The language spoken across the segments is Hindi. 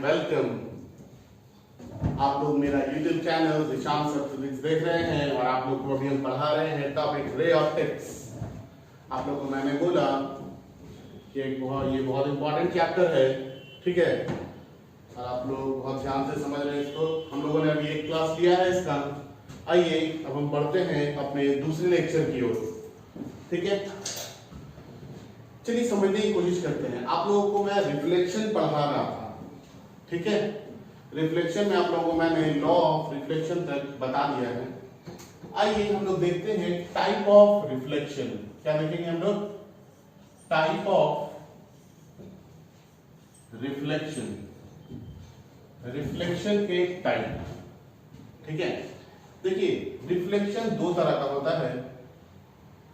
वेलकम। आप लोग मेरा YouTube channel Dishant sir physics देख रहे हैं और आप लोग को अभी हम पढ़ा रहे हैं टॉपिक रे ऑप्टिक्स। आप लोग को मैंने बोला कि ये बहुत इंपॉर्टेंट चैप्टर है, ठीक है, और आप लोग बहुत ध्यान से समझ रहे हैं इसको। हम लोगों ने अभी एक क्लास लिया है इसका। आइए अब हम बढ़ते हैं अपने दूसरे लेक्चर की ओर, ठीक है। चलिए समझने की कोशिश करते हैं। आप लोगों को मैं रिफ्लेक्शन पढ़ा रहा था, ठीक है। रिफ्लेक्शन में आप लोगों को मैंने लॉ ऑफ रिफ्लेक्शन तक बता दिया है। आइए हम लोग देखते हैं टाइप ऑफ रिफ्लेक्शन। क्या देखेंगे हम लोग? टाइप ऑफ रिफ्लेक्शन, रिफ्लेक्शन के टाइप, ठीक है। देखिए रिफ्लेक्शन दो तरह का होता है।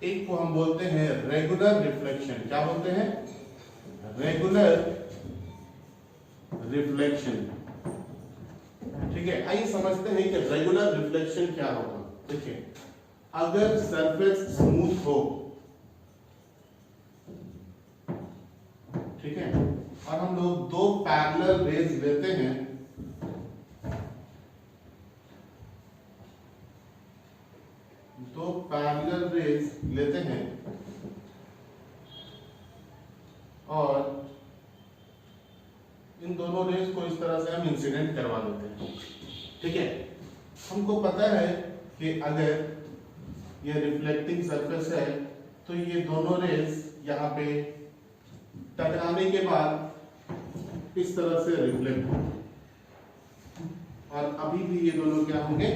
एक को हम बोलते हैं रेगुलर रिफ्लेक्शन। क्या बोलते हैं? रेगुलर रिफ्लेक्शन, ठीक है। आइए समझते हैं कि रेगुलर रिफ्लेक्शन क्या होगा। देखिए अगर सरफेस स्मूथ हो, ठीक है, और हम लोग दो पैरेलल रेज लेते हैं, दो पैरेलल रेज लेते हैं और इन दोनों रेज को इस तरह से हम इंसिडेंट करवा देते हैं, ठीक है। हमको पता है कि अगर ये रिफ्लेक्टिंग सरफेस है तो ये दोनों रेज यहाँ पे टकराने के बाद इस तरह से रिफ्लेक्ट होंगे और अभी भी ये दोनों क्या होंगे?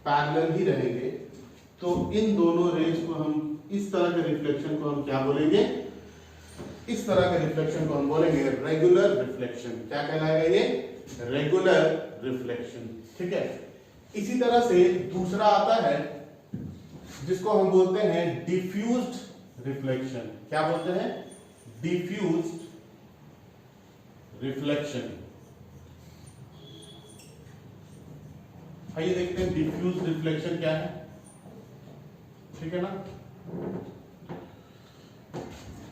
पैरेलल ही रहेंगे। तो इन दोनों रेज को हम, इस तरह के रिफ्लेक्शन को हम क्या बोलेंगे? इस तरह के रिफ्लेक्शन को हम बोलेंगे रेगुलर रिफ्लेक्शन। क्या कहलाएगा ये? रेगुलर रिफ्लेक्शन, ठीक है। इसी तरह से दूसरा आता है जिसको हम बोलते हैं डिफ्यूज्ड रिफ्लेक्शन। क्या बोलते हैं? Diffused reflection. आइए देखते हैं डिफ्यूज्ड रिफ्लेक्शन क्या है, ठीक है ना।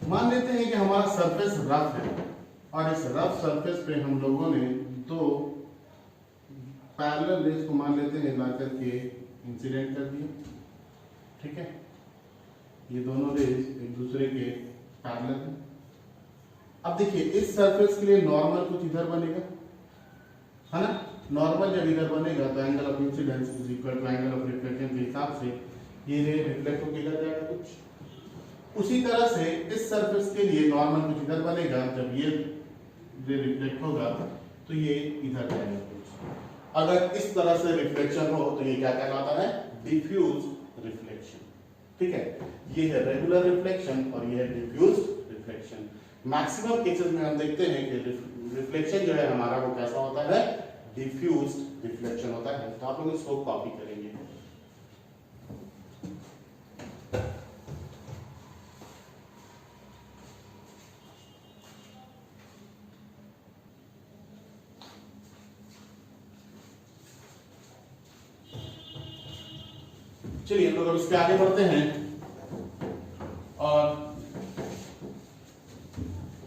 मान लेते हैं कि हमारा सरफेस रफ है और इस रफ सरफेस पे हम लोगों ने दो पैरेलल रेज को मान लेते हैं ला करके इंसिडेंट कर दिया, ठीक है। ये दोनों रेज एक दूसरे के पैरेलल हैं। अब देखिए इस सरफेस के लिए नॉर्मल कुछ इधर बनेगा, है ना। नॉर्मल जब इधर बनेगा तो angle of incidence is equal to angle of reflection के हिसाब से ये रे रिफ्लेक्ट होकर इधर जाएगा कुछ। उसी तरह से इस सरफेस के लिए नॉर्मल कुछ इधर बनेगा, जब ये रे रिफ्लेक्ट होगा तो ये इधर जाएगा कुछ। अगर इस तरह से रिफ्लेक्शन हो तो ये क्या कहलाता है? डिफ्यूज रिफ्लेक्शन, ठीक है। ये है रेगुलर रिफ्लेक्शन और ये है डिफ्यूज रिफ्लेक्शन। मैक्सिमम केसेस में हम देखते हैं कि रिफ्लेक्शन जो है हमारा वो कैसा होता है? डिफ्यूज रिफ्लेक्शन होता है। तो आप लोग इसको कॉपी करेंगे। चलिए हम लोग अब इसके आगे बढ़ते हैं और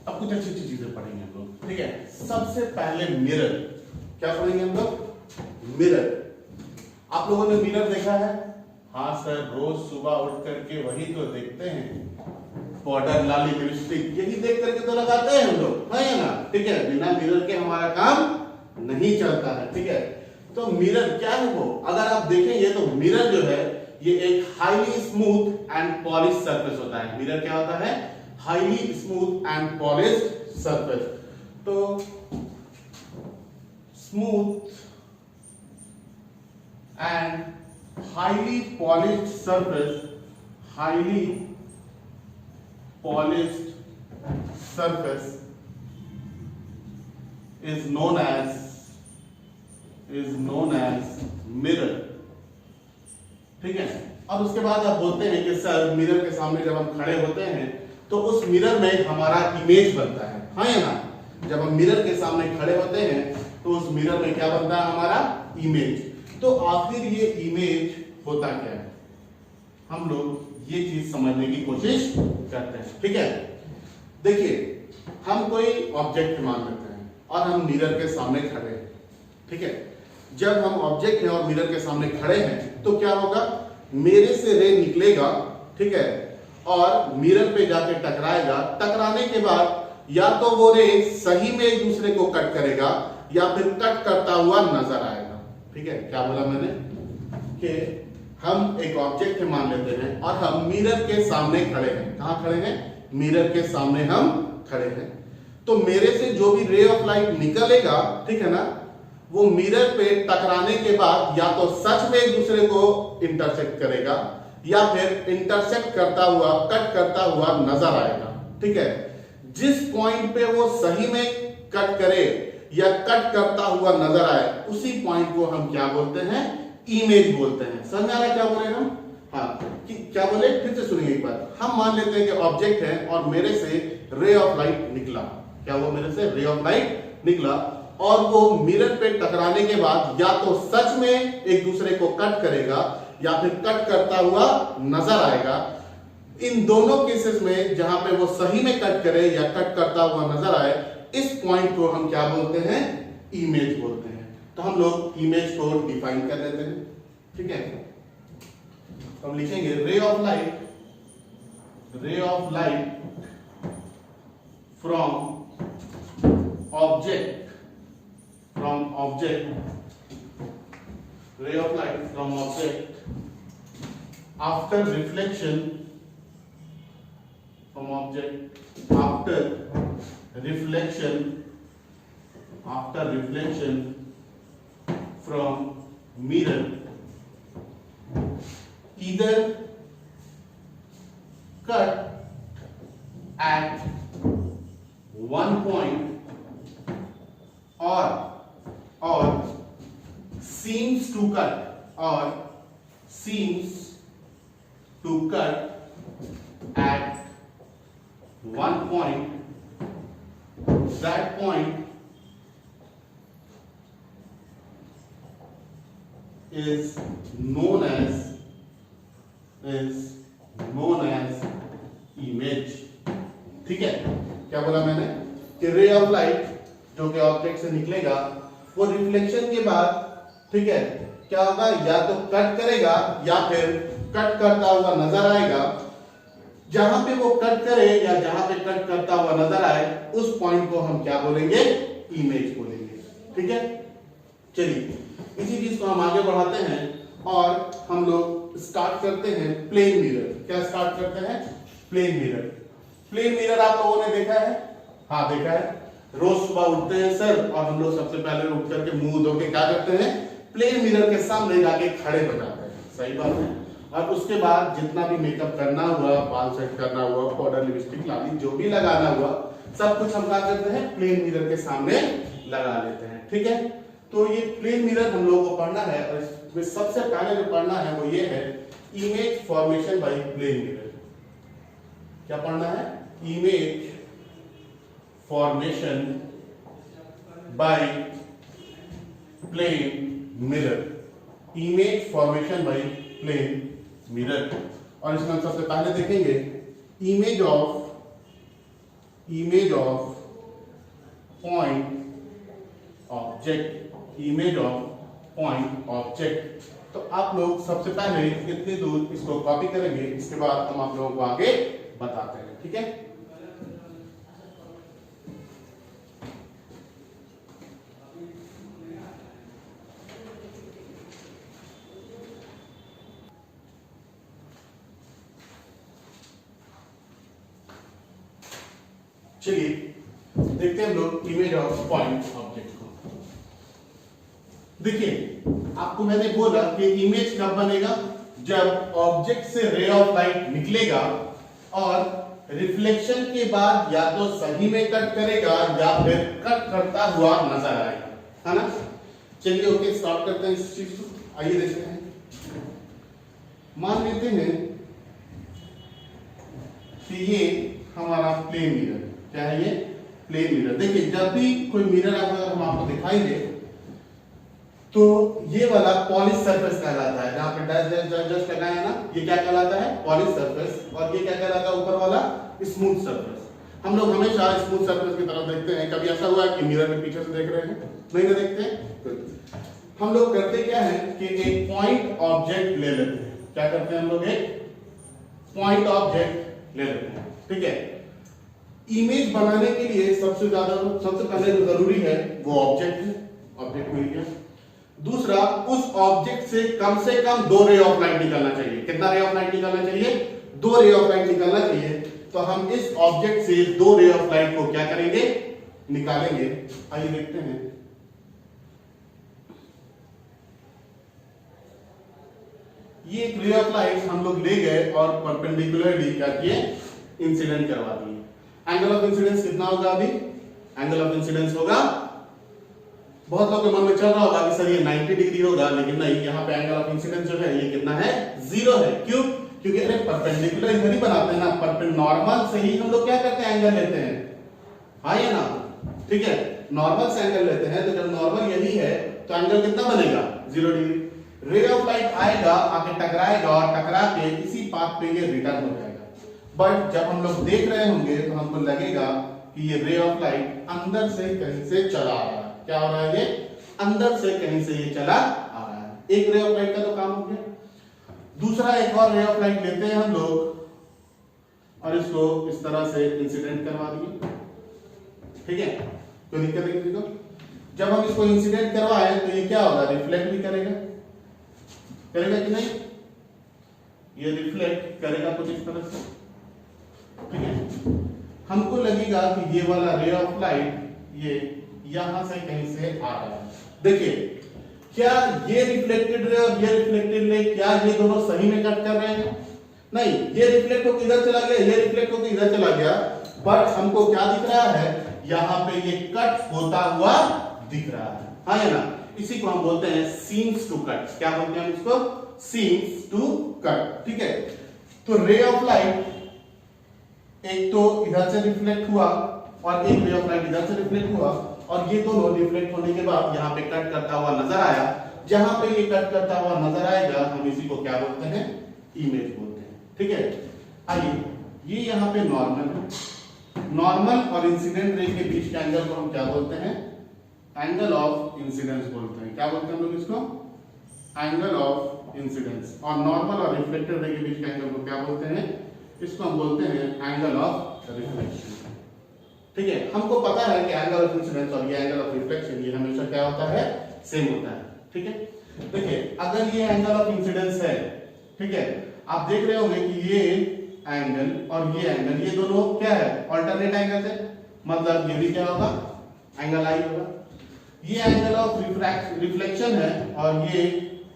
अब कुछ अच्छी अच्छी चीजें पढ़ेंगे हम लोग, ठीक है। सबसे पहले मिरर। क्या पढ़ेंगे हम लोग? मिरर। आप लोगों ने मिरर देखा है? हाँ सर, रोज सुबह उठ करके वही तो देखते हैं, पाउडर, लाली, लिपस्टिक, यही देख करके तो लगाते हैं हम लोग, है ना, ठीक है। बिना मिरर के हमारा काम नहीं चलता है, ठीक है। तो मिरर क्या है वो? अगर आप देखेंगे तो मिरर जो है ये एक highly smooth and polish surface होता है। मिरर क्या होता है? Highly smooth and polished surface. तो smooth and highly polished surface, highly polished surface is known as mirror, ठीक है। अब उसके बाद आप बोलते हैं कि सर मिरर के सामने जब हम खड़े होते हैं तो उस मिरर में हमारा इमेज बनता है, हाँ या ना। जब हम मिरर के सामने खड़े होते हैं तो उस मिरर में क्या बनता है? हमारा इमेज। तो आखिर ये इमेज होता क्या है? हम लोग ये चीज समझने की कोशिश करते हैं, ठीक है। देखिए हम कोई ऑब्जेक्ट मान लेते हैं, और हम मिरर के सामने खड़े हैं, ठीक है। जब हम ऑब्जेक्ट हैं और मिरर के सामने खड़े हैं तो क्या होगा, मेरे से रे निकलेगा, ठीक है, और मिरर पे जाके टकराएगा। टकराने के बाद या तो वो रे सही में एक दूसरे को कट करेगा या फिर कट करता हुआ नजर आएगा, ठीक है। क्या बोला मैंने कि हम एक ऑब्जेक्ट मान लेते हैं और हम मिरर के सामने खड़े हैं। कहां खड़े हैं, मिरर के सामने हम खड़े हैं। तो मेरे से जो भी रे ऑफ लाइट निकलेगा, ठीक है ना, वो मिरर पे टकराने के बाद या तो सच में एक दूसरे को इंटरसेक्ट करेगा या फिर इंटरसेक्ट करता हुआ, कट करता हुआ नजर आएगा, ठीक है। जिस पॉइंट पे वो सही में कट करे या कट करता हुआ नजर आए, उसी पॉइंट को हम क्या बोलते हैं, इमेज बोलते हैं। समझ आ रहा है क्या बोले हम? हाँ, कि क्या बोले, फिर से सुनिए एक बार। हम मान लेते हैं कि ऑब्जेक्ट है और मेरे से रे ऑफ लाइट निकला। क्या वो मेरे से रे ऑफ लाइट निकला और वो मिरर पे टकराने के बाद या तो सच में एक दूसरे को कट करेगा या फिर कट करता हुआ नजर आएगा। इन दोनों केसेस में जहां पे वो सही में कट करे या कट करता हुआ नजर आए, इस पॉइंट को हम क्या बोलते हैं, इमेज बोलते हैं। तो हम लोग इमेज को डिफाइन कर लेते हैं, ठीक है। हम लिखेंगे ray of light from object, ray of light from object after reflection from object, after reflection from mirror, either cut at one point or seems to cut at one point. That point is known as image, ठीक है। क्या बोला मैंने कि रे ऑफ लाइट जो कि ऑब्जेक्ट से निकलेगा, वो रिफ्लेक्शन के बाद, ठीक है, क्या होगा, या तो कट करेगा या फिर कट करता हुआ नजर आएगा। जहां पे वो कट करे या जहां पे कट करता हुआ नजर आए, उस पॉइंट को हम क्या बोलेंगे, इमेज बोलेंगे, ठीक है। चलिए इसी चीज को हम आगे बढ़ाते हैं और हम लोग स्टार्ट करते हैं प्लेन मिरर। क्या स्टार्ट करते हैं, प्लेन मिरर। प्लेन मिरर आप लोगों ने देखा है? हाँ देखा है। रोज सुबह उठते हैं सर और हम लोग सबसे पहले उठ करके मुंह धो के क्या करते हैं, प्लेन मिरर के सामने जाके खड़े हो जाते हैं, सही बात है। और उसके बाद जितना भी मेकअप करना हुआ, बाल सेट करना हुआ, पाउडर लिपस्टिक लाली जो भी लगाना हुआ, सब कुछ हम क्या करते हैं, प्लेन मिरर के सामने लगा लेते हैं, ठीक है। तो ये प्लेन मिरर हम लोगों को पढ़ना है और इसमें सबसे पहले जो पढ़ना है वो ये है, image formation by plane mirror. क्या पढ़ना है, image formation by plane mirror, image formation by plane mirror. और इसमें हम सबसे पहले देखेंगे image of point object, image of point object. तो आप लोग सबसे पहले कितनी दूर इसको कॉपी करेंगे, इसके बाद हम आप लोगों को आगे बताते हैं, ठीक है। चलिए देखते हैं हम लोग इमेज ऑफ पॉइंट ऑब्जेक्ट को। देखिए आपको मैंने बोला कि इमेज कब बनेगा, जब ऑब्जेक्ट से रे ऑफ लाइट निकलेगा और रिफ्लेक्शन के बाद या तो सही में कट करेगा या फिर कट करता हुआ नजर आएगा, है ना। चलिए ओके, स्टार्ट करते हैं इस चीज को। आइए देखते हैं। मान लेते हैं कि ये हमारा प्लेन मिरर, क्या है ये, प्लेन मिरर। देखिए जब भी कोई मिरर अगर हम आपको दिखाई दे तो ये वाला पॉलिश सरफेस कहलाता है, जहां पे डैश डैश डैश डैश लगाया ना, ये क्या कहलाता है, पॉलिश सरफेस। और ये क्या कहलाता है, ऊपर वाला स्मूथ सरफेस। हम लोग हमेशा स्मूथ सरफेस की तरफ देखते हैं। कभी ऐसा हुआ है कि मिरर में पीछे से देख रहे हैं? नहीं ना देखते हैं। हम लोग करते क्या है कि एक पॉइंट ऑब्जेक्ट ले लेते हैं। क्या करते हैं हम लोग? एक पॉइंट ऑब्जेक्ट ले लेते हैं, ठीक है। इमेज बनाने के लिए सबसे पहले जो जरूरी है वो ऑब्जेक्ट है। ऑब्जेक्ट मिल गया। दूसरा, उस ऑब्जेक्ट से कम 2 रे ऑफ लाइट निकलना चाहिए। कितना रे ऑफ लाइट निकलना चाहिए? 2 रे ऑफ लाइट निकलना चाहिए। तो हम इस ऑब्जेक्ट से 2 रे ऑफ लाइट को क्या करेंगे? निकालेंगे। आइए देखते हैं। ये एक रे ऑफ लाइट हम लोग ले गए और परपेंडिकुलरली क्या किए? इंसिडेंट करवा दिए। एंगल ऑफ इंसिडेंस कितना होगा? अभी एंगल ऑफ इंसिडेंस होगा, बहुत लोगों के मन में चल रहा होगा कि सर ये 90 डिग्री होगा, लेकिन नहीं, यहाँ पे एंगल ऑफ इंसिडेंस जो है ये कितना है? 0 है। क्यों? क्योंकि अरे परपेंडिकुलर इधर ही बनाते हैं ना, नॉर्मल से ही हम लोग क्या करते हैं? एंगल लेते हैं, हाँ या ना? ठीक है, नॉर्मल से एंगल लेते हैं। तो जब नॉर्मल यही है तो एंगल कितना बनेगा? 0 डिग्री। रे ऑफ लाइट आएगा, आके टकराएगा और टकरा के इसी पाथ पे ये रिटर्न हो जाएगा। बट जब हम लोग देख रहे होंगे तो हमको लगेगा कि ये रे ऑफ लाइट अंदर से कहीं से चला आ रहा है। क्या हो रहा है? ये अंदर से कहीं से ये चला आ रहा है। एक रे ऑफ लाइट का तो काम हो गया। दूसरा एक और रे ऑफ लाइट लेते हैं हम लोग और इसको इस तरह से इंसिडेंट करवा दिए, ठीक है। कोई दिक्कत नहीं देखो, जब हम इसको इंसिडेंट करवाए तो ये क्या होगा? रिफ्लेक्ट भी करेगा कि नहीं? ये रिफ्लेक्ट करेगा कुछ इस तरह से, ठीक है। हमको लगेगा कि ये वाला रे ऑफ लाइट ये यहां से कहीं से आ रहा है। देखिए, क्या ये रिफ्लेक्टेड रे और ये रिफ्लेक्टेड रे, क्या ये दोनों सही में कट कर रहे हैं? नहीं, ये रिफ्लेक्ट होकर इधर चला गया, ये रिफ्लेक्ट होकर इधर चला गया, बट हमको क्या दिख रहा है? यहां पे ये कट होता हुआ दिख रहा है, हाँ या ना? इसी को हम बोलते हैं सीम्स टू कट। क्या बोलते हैं इसको? सीम्स टू कट, ठीक है। तो रे ऑफ लाइट एक तो इधर से रिफ्लेक्ट हुआ और एक रे ऑफ लाइट इधर से रिफ्लेक्ट हुआ, और ये दोनों रिफ्लेक्ट होने के बाद यहाँ पे कट करता हुआ नजर आया। जहां पे ये कट करता हुआ नजर आएगा हम इसी को क्या बोलते हैं? इमेज बोलते हैं, ठीक है। आइए, ये यहाँ पे नॉर्मल है। नॉर्मल और इंसिडेंट रे के बीच के एंगल को हम क्या बोलते हैं? एंगल ऑफ इंसिडेंस बोलते हैं। क्या बोलते हैं हम लोग इसको? Angle of incidence. और नॉर्मल और रिफ्लेक्टेड रे के बीच के एंगल को क्या बोलते हैं? इसको हम बोलते हैं एंगल ऑफ रिफ्लेक्शन, ठीक है। हमको पता है कि एंगल ऑफ इंसिडेंस और ये एंगल ऑफ रिफ्लेक्शन ये हमेशा क्या होता है? सेम होता है, ठीक है। देखिए, अगर ये एंगल ऑफ इंसिडेंस है, ठीक है, आप देख रहे होंगे कि ये एंगल और ये एंगल ये दोनों क्या है? ऑल्टरनेट एंगल है। मतलब ये भी क्या होगा? एंगल आई होगा। ये एंगल ऑफ रिफ्लेक्शन है और ये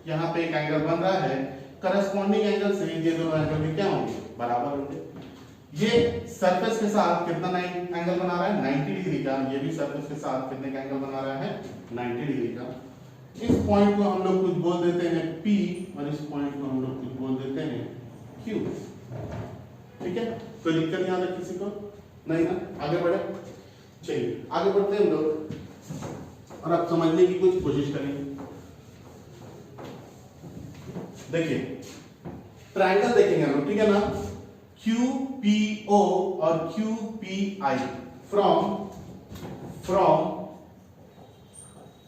यहाँ पे एक एंगल बन रहा है। करस्पॉन्डिंग एंगल से ये दोनों एंगल भी क्या होंगे? बराबर होंगे। ये सरफेस के साथ कितना एंगल बना रहा है? 90 डिग्री का। ये भी सरफेस के साथ कितने का एंगल बना रहा है? 90 डिग्री का। इस पॉइंट को हम लोग कुछ बोल देते हैं P और इस पॉइंट को हम लोग कुछ बोल देते हैं Q, ठीक है। कोई दिक्कत यहाँ तक किसी को? नहीं ना? आगे बढ़े, चलिए आगे बढ़ते हैं हम लोग और आप समझने की कुछ कोशिश करेंगे। देखिए, ट्रायंगल देखेंगे हम लोग, ठीक है ना? QPO और QPI from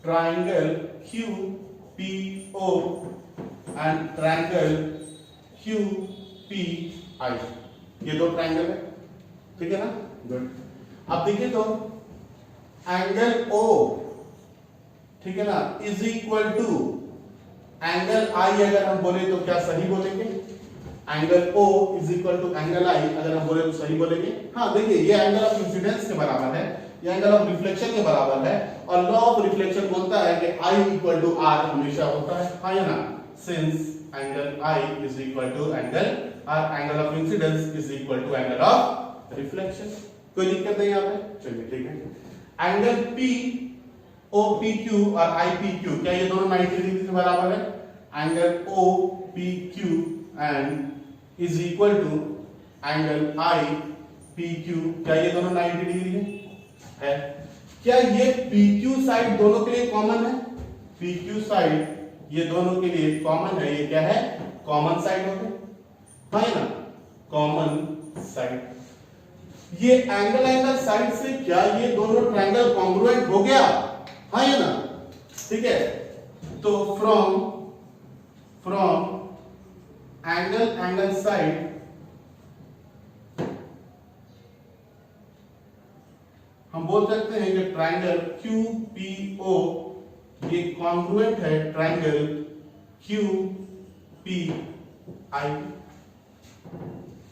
triangle QPO and triangle QPI, ये दो ट्रायंगल है, ठीक है ना? गुड। अब देखिए तो एंगल O, ठीक है ना, is equal to angle I। अगर हम बोले तो क्या सही बोलेंगे? Angle O is equal to angle I अगर हम बोले तो सही बोलेंगे। हाँ, देखिए, ये एंगल ऑफ इंसिडेंस के बराबर है, ये एंगल ऑफ रिफ्लेक्शन के बराबर है, और लॉ ऑफ रिफ्लेक्शन बोलता है कि I इक्वल टू R हमेशा होता है, हाँ या ना? Since angle I is equal to angle R, angle of incidence is equal to angle of reflection. कोई दिक्कत नहीं यहाँ पे? चलिए, ठीक है। एंगल P OPQ और IPQ, क्या ये दोनों 90 डिग्री के बराबर है? Angle OPQ and is equal to angle IPQ, क्या ये दोनों 90 डिग्री है? क्या ये PQ साइड दोनों के लिए कॉमन है? PQ साइड ये दोनों के लिए कॉमन है। ये क्या है? कॉमन साइड हो गया, हाँ ना? Common side. ये एंगल साइड से क्या ये दोनों ट्रायंगल कॉन्ग्रुएंट हो गया? हाँ या ना? ठीक है, तो फ्रॉम एंगल साइड हम बोल सकते हैं कि ट्रायंगल QPO ये कॉन्ग्रुएंट है ट्रायंगल QPI।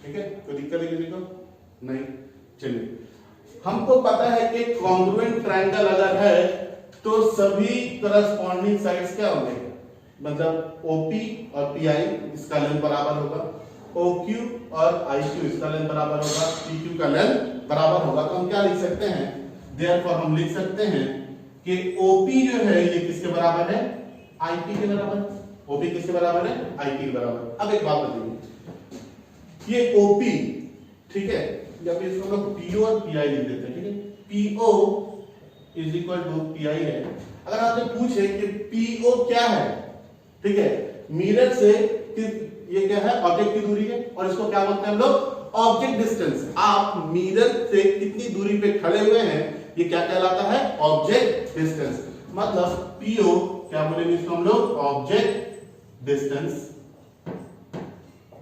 ठीक है, कोई दिक्कत है किसी को? नहीं। चलिए, हमको पता है कि कॉन्ग्रुएंट ट्रायंगल अगर है तो सभी करस्पॉन्डिंग साइड्स क्या होंगे, मतलब OP और PI इसका लेंथ बराबर होगा, OQ और IQ इसका लेंथ बराबर होगा, PQ का लेंथ बराबर होगा। तो हम क्या लिख सकते हैं, देयरफॉर हम लिख सकते हैं कि OP जो है ये किसके बराबर है, IP के बराबर। OP किसके बराबर है, IP के बराबर। अब एक बात बताइए, ये OP, ठीक है, या फिर इसको हम PO और PI लिख देते हैं। ठीक है, PO is equal to PI है। अगर आपसे पूछे कि PO क्या है, ठीक है, मिरर से ये क्या है, ऑब्जेक्ट की दूरी है, और इसको क्या बोलते हैं हम लोग, ऑब्जेक्ट डिस्टेंस। आप मिरर से कितनी दूरी पे खड़े हुए हैं ये क्या कहलाता है, ऑब्जेक्ट डिस्टेंस। मतलब PO क्या बोलेंगे इसको हम लोग, object distance.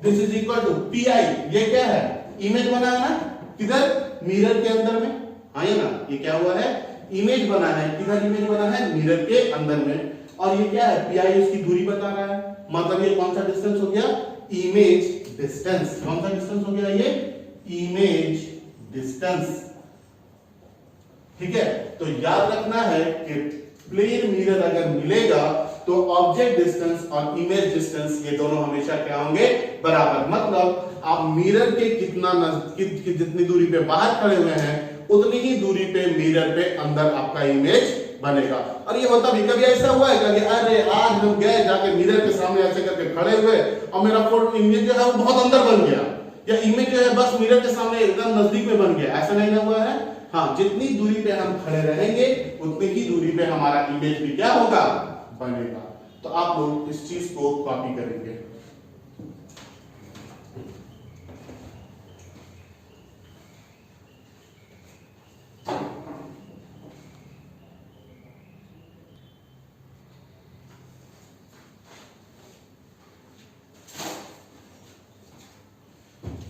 This is equal to PI, ये क्या है, इमेज बना है ना, किधर, मिरर के अंदर में। हाँ या ना, ये क्या हुआ है, इमेज बना है। किधर इमेज बना है, मिरर के अंदर में। और ये क्या है, PI उसकी दूरी बता रहा है। मतलब ये कौन सा डिस्टेंस हो गया, इमेज डिस्टेंस। कौन सा डिस्टेंस हो गया, ये इमेज डिस्टेंस। ठीक है, तो याद रखना है कि प्लेन मिरर अगर मिलेगा तो ऑब्जेक्ट डिस्टेंस और इमेज डिस्टेंस ये दोनों हमेशा क्या होंगे, बराबर। मतलब आप मिरर के जितनी दूरी पे बाहर खड़े हुए हैं उतनी ही दूरी पे मिरर पे अंदर आपका इमेज बनेगा। और ये होता भी कभी ऐसा हुआ है कि अरे आज हम गए जाके मिरर के सामने ऐसे करके खड़े हुए और मेरा फोटो इमेज जो है वो बहुत अंदर बन गया, या इमेज जो है बस मिरर के सामने एकदम नजदीक में बन गया, ऐसा नहीं ना हुआ है। हाँ, जितनी दूरी पे हम खड़े रहेंगे उतनी ही दूरी पे हमारा इमेज भी क्या होगा, बनेगा। तो आप लोग इस चीज को कॉपी करेंगे।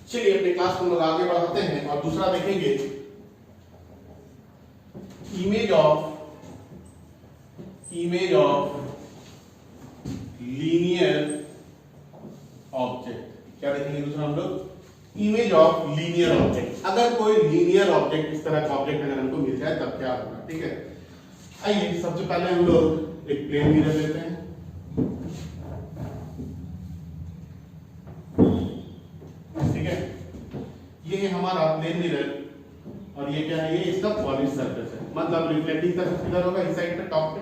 चलिए अपने क्लास को हम लोग आगे बढ़ाते हैं और दूसरा देखेंगे, इमेज ऑफ लीनियर ऑब्जेक्ट। क्या देखेंगे दूसरा हम लोग, इमेज ऑफ लीनियर ऑब्जेक्ट। अगर कोई लीनियर ऑब्जेक्ट, इस तरह का ऑब्जेक्ट अगर हमको मिल जाए तब क्या होगा। ठीक है, आइए सबसे पहले हम लोग एक प्लेन मिरर लेते हैं। ठीक है, ये है हमारा प्लेन मिरर और ये क्या है, ये इसका पॉलिश सरफेस है। मतलब रिफ्लेक्टिंग सरफेस किधर होगा, इस साइड पे, टॉप पे।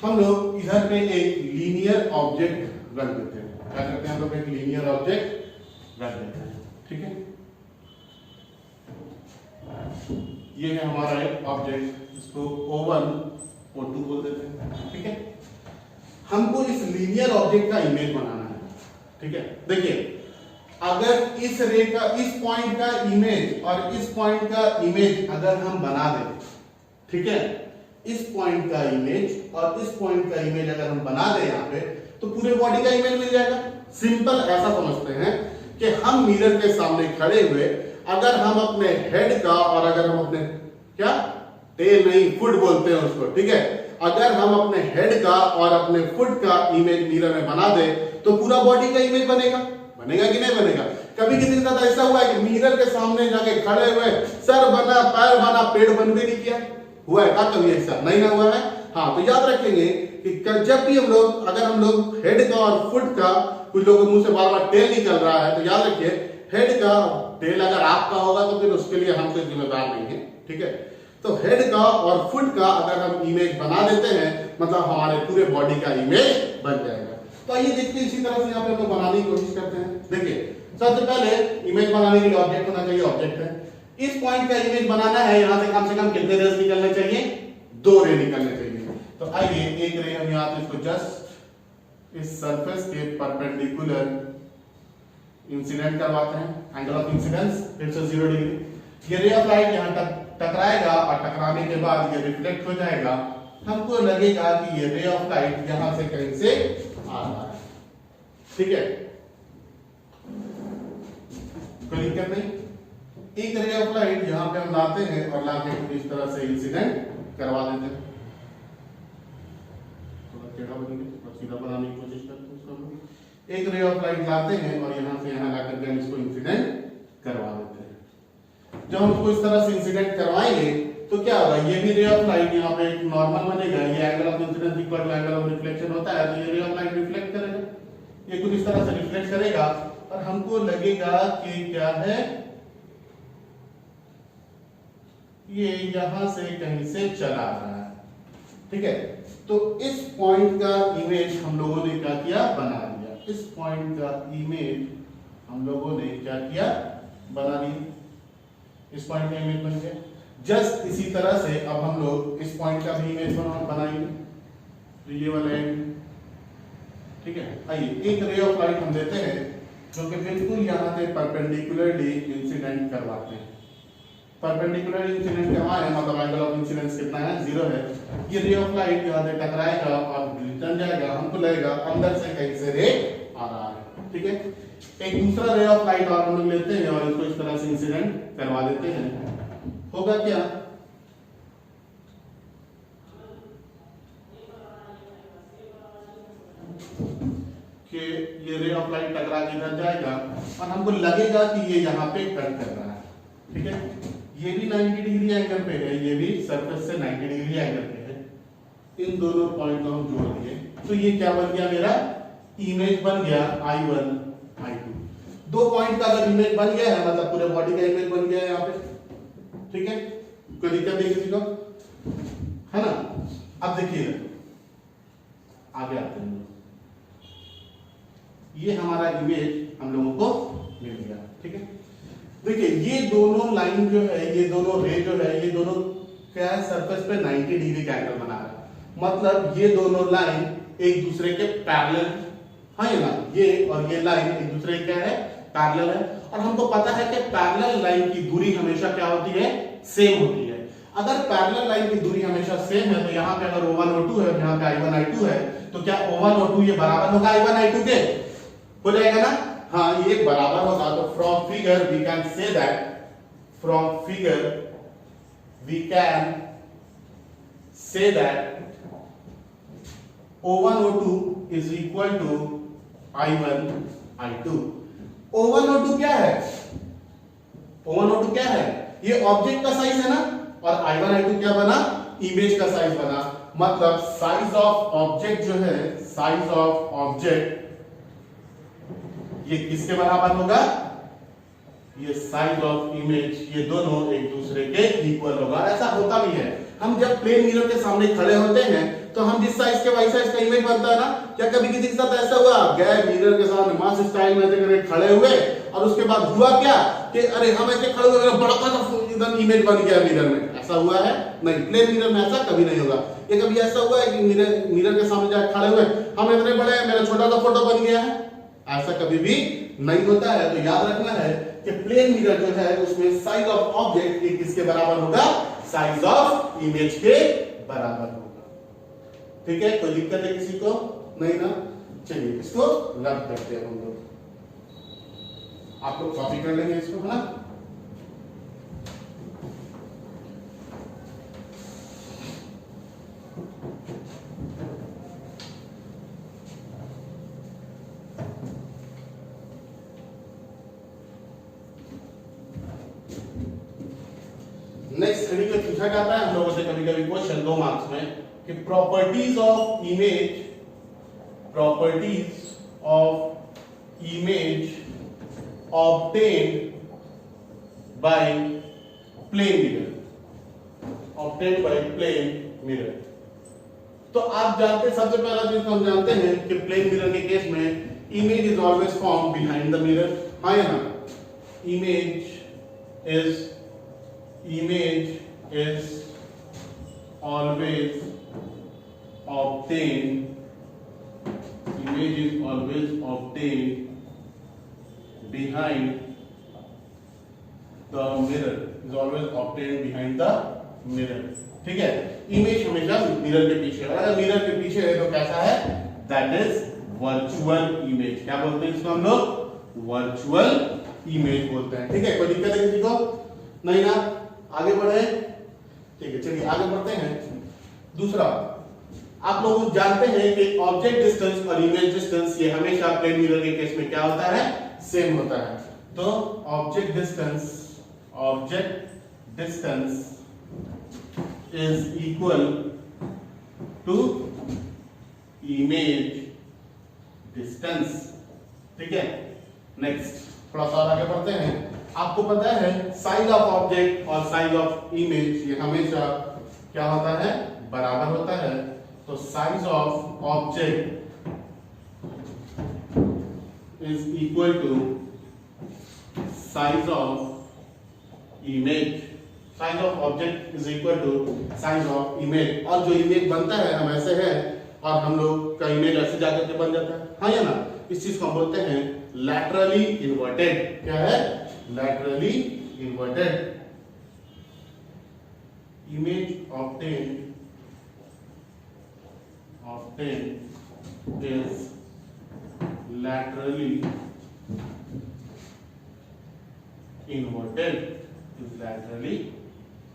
हम लोग इधर पे एक लीनियर ऑब्जेक्ट रख देते हैं। क्या करते हैं हम लोग, एक लीनियर ऑब्जेक्ट रख देते हैं। ठीक है, ये है हमारा एक ऑब्जेक्ट, इसको O1 O2 बोल देते हैं। ठीक है, हमको इस लीनियर ऑब्जेक्ट का इमेज बनाना है। ठीक है, देखिए अगर इस रेखा, इस पॉइंट का इमेज और इस पॉइंट का इमेज अगर हम बना दें, ठीक है, इस पॉइंट का इमेज और इस पॉइंट का इमेज अगर हम बना दें यहाँ पे, तो पूरे बॉडी का इमेज मिल जाएगा। सिंपल ऐसा समझते हैं कि हम मिरर के सामने खड़े हुए, अगर हम अपने हेड का और अगर हम अपने क्या, टेल नहीं, फुट बोलते हैं उसको। ठीक है, अगर हम अपने हेड का और अपने फुट का इमेज मिरर में बना दे तो पूरा बॉडी का इमेज बनेगा। बनेगा कि नहीं बनेगा? कभी किसी के साथ ऐसा हुआ है कि मिरर के सामने जाके खड़े हुए, सर बना, पैर बना, पेट बन भी नहीं किया? हुआ है क्या कभी ऐसा? नहीं ना हुआ है। हाँ, तो याद रखेंगे कि जब भी हम लोग, अगर हम लोग हेड का और फुट का, कुछ लोगों के मुंह से बार बार टेल निकल रहा है, तो याद रखिए हेड का टेल अगर आपका होगा तो फिर उसके लिए हम कोई जिम्मेदार नहीं है। ठीक है, तो हेड का और फुट का अगर हम इमेज बना देते हैं मतलब हमारे पूरे बॉडी का इमेज बन जाएगा। तो आइए देखते हैं, इसी तरह से यहाँ पे हम लोग बनाने की कोशिश करते हैं। देखिए सबसे पहले इमेज बनाने के लिए ऑब्जेक्ट होना चाहिए। ऑब्जेक्ट है, इस पॉइंट का इमेज बनाना है, यहाँ से कम कितने रेज निकलने चाहिए? 2 रे निकलने चाहिए। तो आइए एक रे हम यहाँ पे इसको जस्ट इस सरफेस के परपेंडिकुलर इंसिडेंट करवाते हैं। एंगल ऑफ इंसिडेंस फिर से 0 डिग्री। ये रे ऑफ लाइट यहाँ टकराएगा और टकराने के बाद ये रिफ्लेक्ट हो जाएगा। हमको लगेगा कि ये रे ऑफ लाइट यहां से कहीं से आ रहा है, ठीक है, कोई दिक्कत नहीं। एक रे ऑफ लाइट यहां पे हम लाते हैं और लाके इस तरह से इंसिडेंट करवा देते हैं। थोड़ा टेढ़ा बनेगा, थोड़ा सीधा बनाने की कोशिश करते हैं इसको। एक रे ऑफ लाइट लाते हैं और यहां से यहां लाकर के हम इसको इंसिडेंट करवा देते हैं। जब हम इसको इस तरह से इंसिडेंट करवाएंगे तो क्या होगा, ये भी रे ऑफ लाइट यहाँ पे एक नॉर्मल बनेगा, ये angle of incidence equal to angle of reflection होता है, तो ये रे ऑफ लाइट रिफ्लेक्ट करेगा, ये कुछ इस तरह से रिफ्लेक्ट करेगा और हमको लगेगा कि क्या है, ये यहां से कहीं से चला रहा है, ठीक है। तो इस पॉइंट का इमेज हम लोगों ने क्या किया, बना लिया। इस पॉइंट का इमेज हम लोगों ने क्या किया, बना लिया। इस पॉइंट का इमेज बन गया। जस्ट इसी तरह से अब हम लोग इस पॉइंट का भी इमेज बनाएंगे, तो ये वाला एंड, ठीक है। आइए एक रे ऑफ लाइट हम देते हैं जो कि बिल्कुल यहां से परपेंडिकुलरली इंसिडेंट करवाते हैं। परपेंडिकुलर इंसिडेंट करवाए मतलब एंगल ऑफ इंसिडेंस कितना है, 0 है। ये रे ऑफ लाइट यहां से टकराएगा और रिटर्न जाएगा, हमको लगेगा अंदर से कहीं से रे आ रहा है, ठीक है। एक दूसरा रे ऑफ लाइट और हम लोग लेते हैं और इसको इस तरह से इंसिडेंट करवा देते हैं। होगा क्या, कि ये रे ऑफ लाइट टकरा के इधर जाएगा और हमको लगेगा कि ये यहाँ पे कट कर रहा है, ठीक है। ये भी 90 डिग्री एंगल पे है, ये भी सरफेस से 90 डिग्री एंगल पे है। इन दोनों पॉइंट को हम जोड़ दिए तो ये क्या बन गया, मेरा इमेज बन गया I1 I2। दो पॉइंट का अगर इमेज बन गया है मतलब पूरे बॉडी का इमेज बन गया है यहाँ पे, ठीक है। कोई दिक्कत नहीं किसी को, है ना। अब देखिए आगे आते हैं, ये हमारा इमेज हम लोगों को मिल गया, ठीक है। देखिए ये दोनों लाइन जो है, ये दोनों रे जो है, ये दोनों क्या है, सरफेस पे 90 डिग्री का एंगल बना रहा है। मतलब ये दोनों लाइन एक दूसरे के पैरेलल, हाँ ये ना, ये और ये लाइन एक दूसरे क्या है, पैरेलल है। और हमको पता है कि पैरेलल लाइन की दूरी हमेशा क्या होती है, सेम होती है। अगर पैरेलल लाइन की दूरी हमेशा सेम है तो यहाँ पे अगर O1 O2 है, यहाँ पे I1 I2 है, तो क्या O1 O2 ये बराबर होगा I1 I2 के, हो जाएगा ना, हाँ ये बराबर होगा। तो from figure we can say that, from figure we can say that O1 O2 is equal to I1 I2। O1 O2 क्या है, O1 O2 क्या है, ये ऑब्जेक्ट का साइज है ना, और I1 I2 क्या बना, इमेज का साइज बना। मतलब साइज ऑफ ऑब्जेक्ट जो है, साइज ऑफ ऑब्जेक्ट ये किसके बराबर होगा, ये साइज ऑफ इमेज, ये दोनों एक दूसरे के इक्वल होगा। ऐसा होता भी है, हम जब प्लेन मिरर के सामने खड़े होते हैं तो हम जिस साइज के वही साइज का इमेज बनता है ना। क्या कभी किसी के साथ ऐसा हुआ, गए मिरर के सामने मास स्टाइल में ऐसे खड़े हुए और उसके बाद हुआ क्या कि अरे हम ऐसे खड़े हुए, बड़ा एकदम इमेज बन गया मिरर में, ऐसा हुआ है नहीं। प्लेन मिरर में ऐसा कभी नहीं होगा। ये कभी ऐसा हुआ है कि मिरर के सामने जाके खड़े हुए हम इतने बड़े हैं, मेरा छोटा सा फोटो बन गया है, ऐसा कभी भी नहीं होता है। तो याद रखना है कि प्लेन मिरर जो है उसमें साइज ऑफ ऑब्जेक्ट किसके बराबर होगा, साइज ऑफ इमेज के बराबर होगा, ठीक है। कोई दिक्कत है किसी को, नहीं ना। चलिए इसको रद्द करते हैं हम लोग, आप लोग कॉपी कर लेंगे इसको, है ना। नेक्स्ट कभी कभी पूछा जाता है हम लोगों से कभी कभी क्वेश्चन 2 मार्क्स में कि properties of image obtained by plane mirror। तो आप जानते, सबसे पहला चीज तो हम जानते हैं कि प्लेन मिरर के केस में image is always form behind the mirror, हाँ या ना। Image is always obtained behind the mirror। Is always obtained behind the mirror. ठीक है, इमेज हमेशा मिरर के पीछे, और अगर मिरर के पीछे है तो कैसा है, दैट इज वर्चुअल इमेज। क्या बोलते हैं इसको हम लोग, वर्चुअल इमेज बोलते हैं। ठीक है, कोई दिक्कत है किसी को, नहीं ना, आगे बढ़े। ठीक है, चलिए आगे बढ़ते हैं। दूसरा, आप लोग जानते हैं कि ऑब्जेक्ट डिस्टेंस और इमेज डिस्टेंस ये हमेशा प्लेन मिरर के केस में क्या होता है, सेम होता है। तो object distance is equal to image distance. ठीक है, नेक्स्ट थोड़ा सा आगे बढ़ते हैं। आपको पता है साइज ऑफ ऑब्जेक्ट और साइज ऑफ इमेज ये हमेशा क्या होता है, बराबर होता है। तो size of object is equal to size of image. Size of object is equal to size of image. और जो इमेज बनता है हम ऐसे है और हम लोग का इमेज ऐसे जाकर के बन जाता है, हाँ या ना। इस चीज को हम बोलते हैं लैटरली इन्वर्टेड। क्या है, laterally inverted. Image obtained is laterally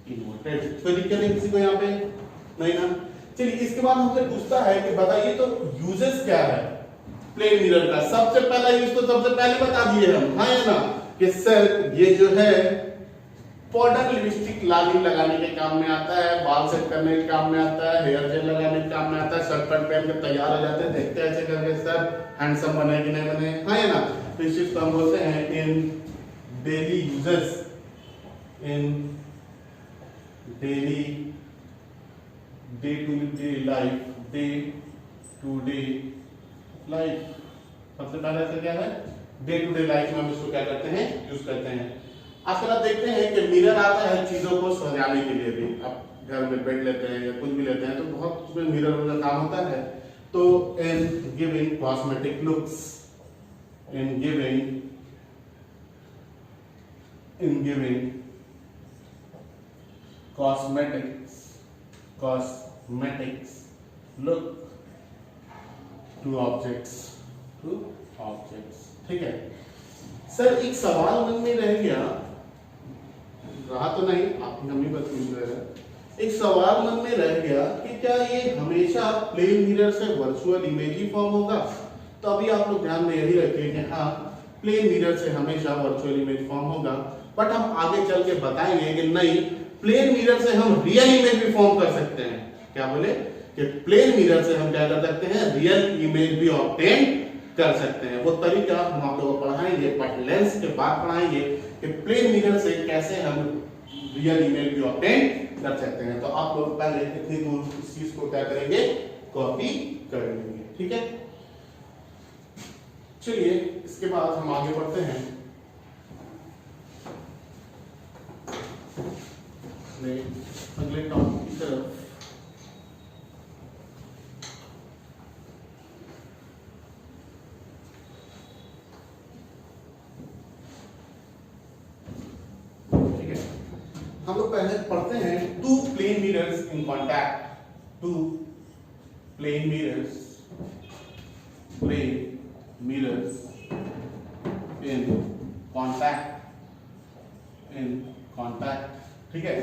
inverted, कोई दिक्कत नहीं किसी को यहाँ पे, नहीं ना। चलिए इसके बाद हमसे पूछता है कि बताइए तो यूजेस क्या है प्लेन मिरर का। सबसे पहला यूज तो सबसे पहले बता दिए हम, हाँ या ना, कि सर ये जो है पाउडर लिपस्टिक लाली लगाने के काम में आता है, बाल सेट करने के काम में आता है, हेयर जेल लगाने के काम में आता है, शर्ट पैंट पहन के तैयार हो जाते हैं, देखते हैं ऐसे करके सर हैंडसम बने कि नहीं बने, हाँ या ना। तो इस चीज को हम बोलते हैं in daily uses, in daily day to day life. सबसे पहले ऐसा क्या है, डे टू डे लाइफ में हम इसको क्या करते हैं, यूज करते हैं। आजकल आप देखते हैं कि मिरर आता है चीजों को सजाने के लिए भी। आप घर में बेड लेते हैं या कुछ भी लेते हैं तो बहुत उसमें मिरर का काम होता है। तो in giving cosmetic looks, in giving cosmetics look two objects. ठीक है सर, एक सवाल मन में रह गया, रहा तो नहीं, आपकी हम ही बस पूछ रहे हैं। एक सवाल मन में रह गया कि क्या ये हमेशा प्लेन मिरर से वर्चुअल इमेज ही फॉर्म होगा। तो अभी आप लोग ध्यान में यही रखिए कि हाँ, प्लेन मिरर से हमेशा वर्चुअल इमेज फॉर्म होगा। बट हम आगे चल के बताएंगे कि नहीं, प्लेन मिरर से हम रियल इमेज भी फॉर्म कर सकते हैं। क्या बोले कि प्लेन मिरर से हम क्या कर सकते हैं, रियल इमेज भी ऑब्टेन कर सकते हैं। वो तरीका हम आप लोगों को पढ़ाएंगे, बट लेंस के बाद पढ़ाएंगे कि प्लेन मिरर से कैसे हम रियल इमेज भी ऑब्टेन कर सकते हैं। तो आप लोग पहले इतनी दूर इस चीज को क्या करेंगे, कॉपी कर लेंगे। ठीक है, चलिए इसके बाद हम आगे बढ़ते हैं अगले टॉपिक की तरफ। हम लोग पहले पढ़ते हैं two plane mirrors in contact. Two plane mirrors in contact. ठीक है,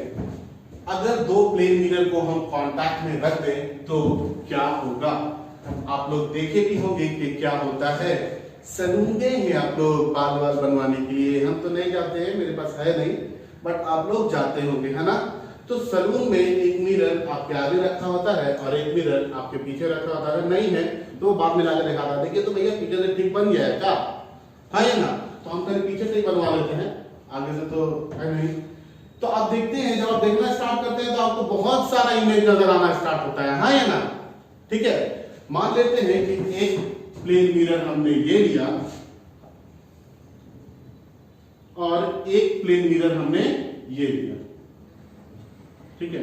अगर दो प्लेन मिरर को हम कॉन्टैक्ट में रख दें तो क्या होगा। आप लोग देखे भी होंगे कि क्या होता है। सैलून गए हैं आप लोग बाल बनवाने के लिए, हम तो नहीं जाते हैं, मेरे पास है नहीं, बट आप लोग जाते होंगे, है ना। तो सैलून में एक मिरर आपके आगे रखा होता है और एक मिरर आपके पीछे रखा होता है। नहीं है तो बाद में लाकर दिखाता है, देखिए तो भैया पीछे से ठीक बन गया है क्या, हाँ या ना। तो हम कहीं पीछे से ही बनवा लेते हैं, आगे से तो है नहीं। तो आप देखते हैं जब आप देखना स्टार्ट करते हैं तो आपको बहुत सारा इमेज नजर आना स्टार्ट होता है, हाँ या ना। ठीक है, मान लेते हैं कि एक प्लेन मिरर हमने ये लिया और एक प्लेन मिरर हमने ये लिया। ठीक है,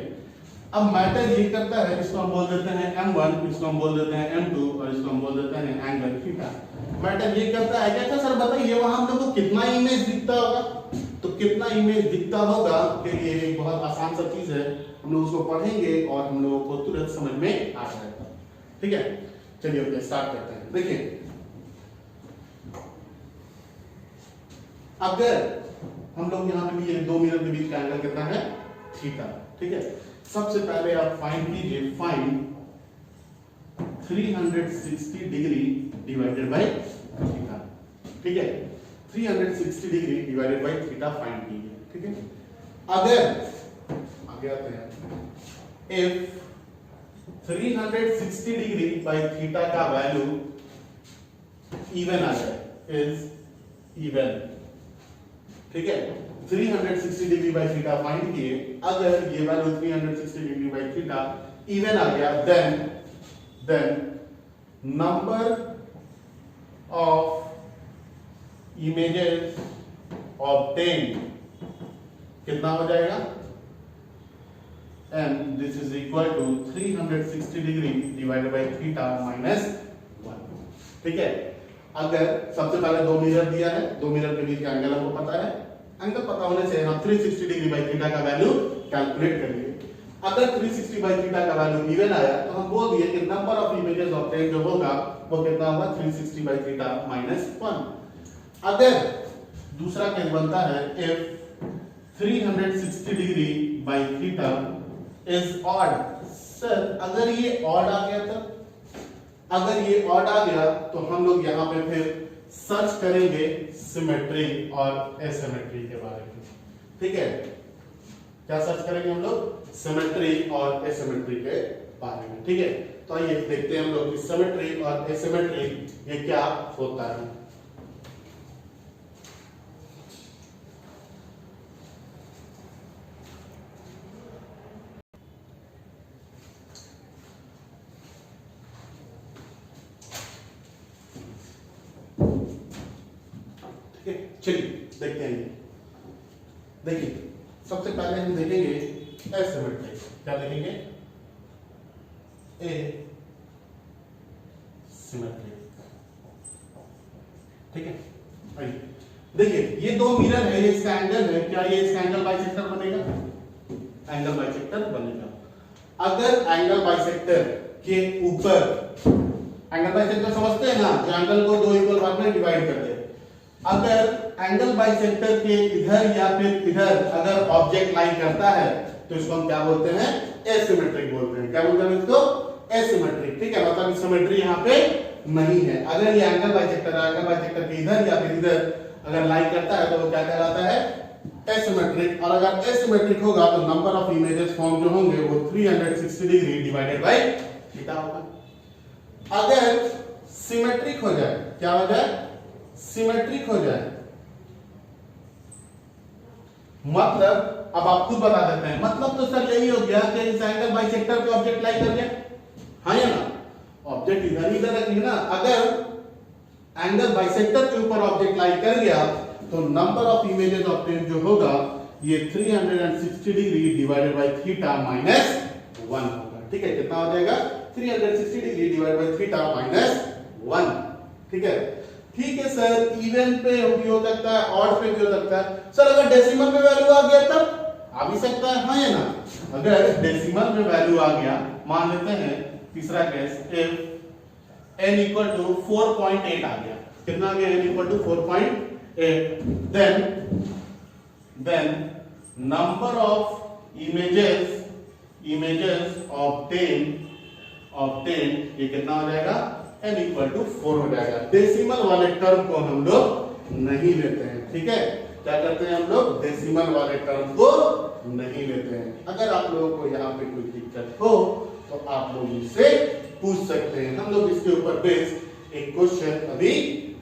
अब मैटर ये करता है, इसको हम बोल देते हैं M1, इसको हम बोल देते हैं M2 और इसको हम बोल देते हैं एंगल थीटा। मैटर ये करता है क्या सर, बताइए वहां हम लोग को कितना इमेज दिखता होगा। तो कितना इमेज दिखता होगा के लिए एक बहुत आसान सा चीज है, हम लोग उसको पढ़ेंगे और हम लोगों को तुरंत समझ में आ जाएगा। ठीक है, चलिए ओके स्टार्ट करते हैं। देखिए अगर हम लोग यहाँ पे भी ये दो मिरर के बीच का एंगल कितना है, थीटा। ठीक है, सबसे पहले आप फाइंड कीजिए, find 360 degree divided by theta. ठीक है, 360 degree divided by theta find कीजिए। ठीक है, अगर आगे आते हैं, इफ 360 डिग्री बाय थीटा का वैल्यू इवन आ जाए, इज इवन। ठीक है, 360 डिग्री बाय थीटा फाइंड किए, अगर ये value 360 degree by theta even आ गया, then number of images obtained कितना हो जाएगा, and this is equal to 360 degree divided by theta minus 1। ठीक है, अगर सबसे पहले दो मिरर दिया है, दो मिरर के बीच का एंगल हमको पता है, एंगल पता होने से हम 360 डिग्री बाय थीटा का वैल्यू कैलकुलेट करेंगे। अगर 360 बाय थीटा का वैल्यू इवन आया तो हम बोल दिए कि नंबर ऑफ इमेजेस ऑब्टेन्ड जो होगा वो कितना होगा, 360 बाय थीटा माइनस 1। अगर दूसरा केस बनता है, if 360 degree by theta is odd. Sir अगर ये ऑड आ गया तब, अगर ये ऑड आ गया तो हम लोग यहाँ पे फिर सर्च करेंगे सिमेट्री और एसिमेट्री के बारे में। ठीक है, क्या सर्च करेंगे हम लोग, सिमेट्री और एसिमेट्री के बारे में। ठीक है, तो आइए देखते हैं हम लोग कि सिमेट्री और एसिमेट्री ये क्या होता है। चलिए देखते हैं। देखिए सबसे पहले हम देखेंगे एसिमेट्री। क्या देखेंगे, ए सिमेट्री। ठीक है, आइए देखिए ये दो मिरर है, ये इसका एंगल है, क्या ये इसका एंगल बाइसेक्टर बनेगा, एंगल बाइसेक्टर बनेगा। अगर एंगल बाइसेक्टर के ऊपर, एंगल बाइसेक्टर समझते हैं ना, जो एंगल को दो इक्वल भाग में डिवाइड कर दे, अगर एंगल बाइसेक्टर के इधर या फिर इधर अगर ऑब्जेक्ट लाइन करता है तो इसको हम क्या बोलते हैं, एसिमेट्रिक बोलते हैं। क्या बोलते हैं इसको, एसिमेट्रिक। ठीक है, मतलब सिमेट्री यहाँ पे नहीं है। अगर ये एंगल बाइसेक्टर के इधर या फिर इधर अगर लाइन करता है तो वो क्या कहलाता है, एसिमेट्रिक। और अगर एसिमेट्रिक होगा तो नंबर ऑफ इमेजेस फॉर्म जो होंगे वो 360 डिग्री डिवाइडेड बाय थीटा होगा। अगर सिमेट्रिक हो जाए, क्या हो जाए, सिमेट्रिक हो जाए, मतलब अब आप खुद बता देते हैं, मतलब तो सर यही हो गया कि इस एंगल बाइसेक्टर पे ऑब्जेक्ट लाई कर गया, हाँ या ना, ऑब्जेक्ट इधर ही रखेंगे ना। अगर एंगल बाइसेक्टर के ऊपर ऑब्जेक्ट लाई कर गया तो नंबर ऑफ इमेजेस ऑब्टेन्ड जो होगा ये 360 degree divided by theta minus 1 होगा। ठीक है, कितना हो जाएगा, 360 degree divided by theta minus 1। ठीक है, ठीक है सर, इवन पे भी हो सकता है, ऑड पे भी हो सकता है। सर अगर डेसिमल में वैल्यू आ गया तब आ भी सकता है, हाँ या ना। अगर डेसिमल में वैल्यू आ गया, मान लेते हैं तीसरा case, if n equal to 4.8 आ गया, कितना आ गया, n equal to 4.8, then number of images obtained ये कितना हो जाएगा, n इक्वल टू 4 हो जाएगा। डेसिमल वाले टर्म को हम लोग नहीं लेते हैं। ठीक है, क्या करते हैं हम लोग, डेसिमल वाले टर्म को नहीं लेते हैं। अगर आप लोगों को यहाँ पे कोई दिक्कत हो तो आप लोग मुझसे पूछ सकते हैं, हम लोग इसके ऊपर बेस एक क्वेश्चन अभी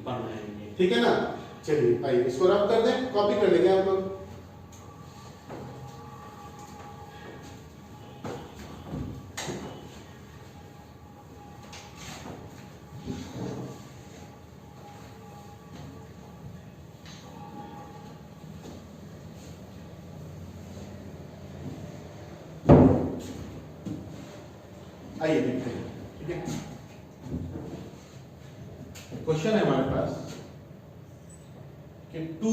बनाएंगे। ठीक है ना, चलिए आइए इसको रब कर दें, कॉपी कर लेंगे आप लोग। आइए देखते हैं। ठीक है, क्वेश्चन है हमारे पास कि 2